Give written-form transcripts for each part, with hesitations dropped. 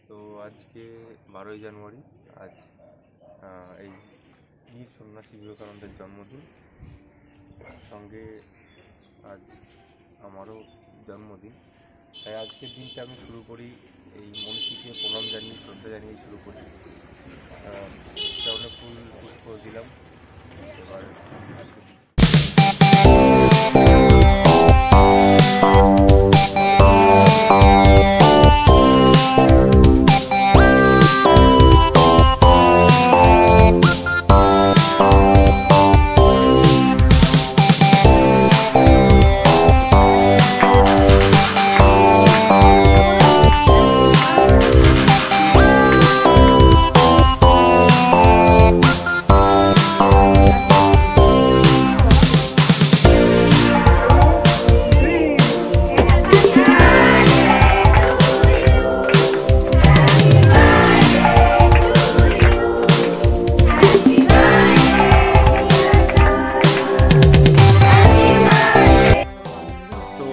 তো আজকে 12ই জানুয়ারি, আজ এই বীর সন্ন্যাসী বিবেকানন্দের জন্মদিন। সঙ্গে আজ আমারও জন্মদিন, তাই আজকের দিনটা আমি শুরু করি এই মনীষীকে প্রণাম জানিয়ে, শ্রদ্ধা জানিয়ে শুরু করি। কারণে ফুল পুষ্প দিলাম। এবার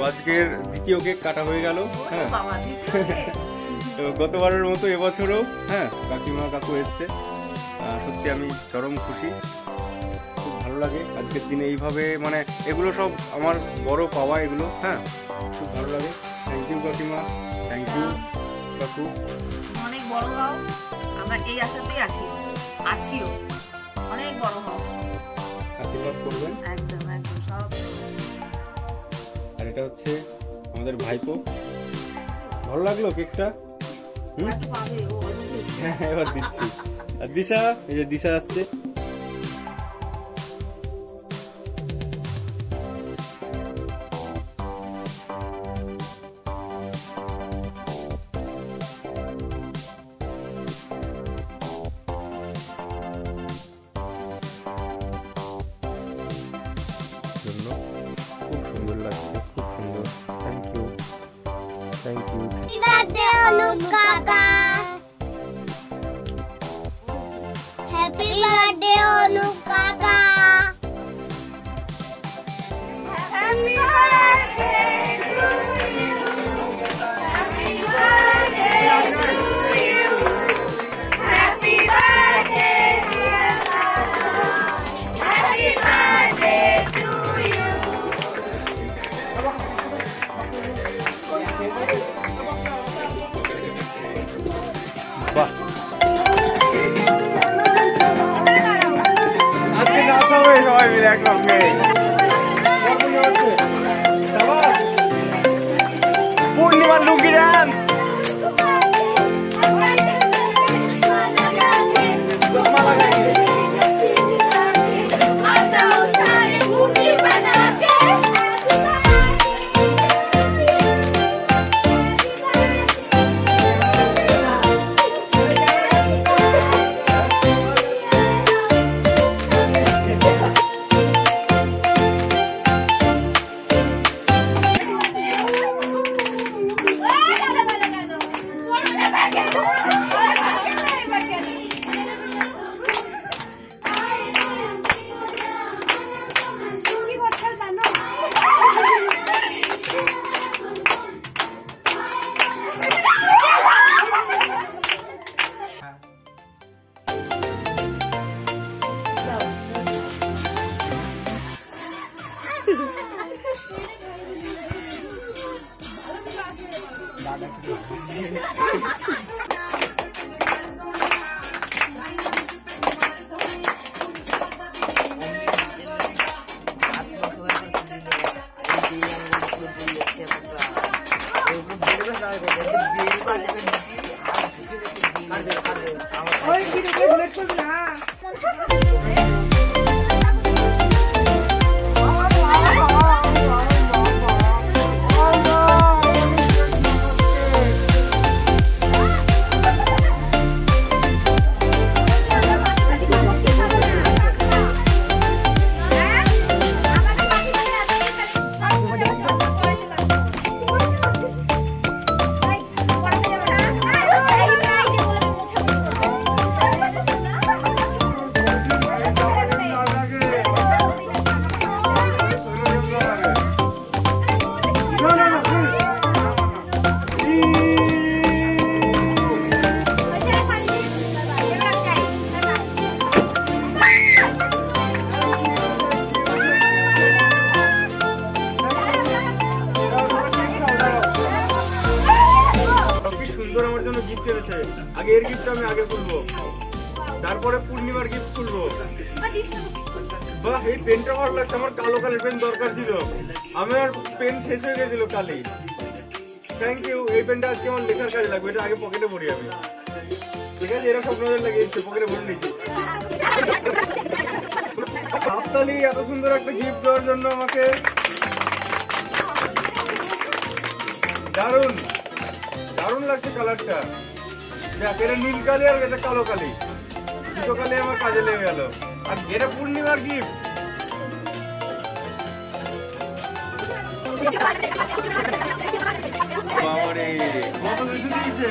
আজকের দ্বিতীয় কেক কাটা হয়ে গেল। হ্যাঁ, তো গতবারের মতো এবছরও কাকিমা কাকু এসছে। সত্যি আমি চরম খুশি, খুব ভালো লাগে আজকের দিনে এইভাবে, মানে এগুলো সব আমার বড় পাওয়া, এগুলো খুব ভালো লাগে। থ্যাংক ইউ কাকিমা, থ্যাংক ইউ কাকু। অনেক বড় হও, আমরা এই আশাতেই আছিও, অনেক বড় হও, আশীর্বাদ করবেন। একদম একদম সব। আর এটা হচ্ছে আমাদের ভাইপো। ভালো লাগলো কেকটা? হ্যাঁ, এবার দিচ্ছি। আর দিশা, এই যে দিশা আসছে। খুব সুন্দর লাগছে, খুব সুন্দর। Thank you, thank you. Happy birthday Anup কাকা, হ্যাপি বার্থডে অনুপ কাকা, happy birthday to you, happy birthday to you, happy birthday dear কাকা, হ্যাপি বার্থডে টু ইউ। বাহ, আজকে নাচা হবে সবাই মিলে একসঙ্গে। পূর্ণিমার লুঙ্গি ডান্স। সুন্দর আমার জন্য গিফট এনেছে। আগে এর গিফট আমি আগে খুলবো, তারপরে পূর্ণিমার গিফট খুলবো। বাহ, এই পেনটা ভালো লাগছে, আমার কালো কালের পেন দরকার ছিল, আমার পেন শেষ হয়ে গেছিল কালি। থ্যাংক ইউ, এই পেনটা আজকে আমার লেখার কাজে লাগবে, এটা আগে পকেটে ভরি আমি। ঠিক আছে, এরা সব নজর লাগিয়েছে, পকেটে ভরে নিয়েছি। হাততালি এত সুন্দর একটা গিফট দেওয়ার জন্য আমাকে। দারুণ দারুণ লাগছে কালারটা। দেখ, এটা নীল কালি আর এটা কালো কালি, দুটো কালি আমার কাজে লেগে গেল। আর এটা পূর্ণিমার গিফট। বাবারে, কত কিছু দিয়েছে।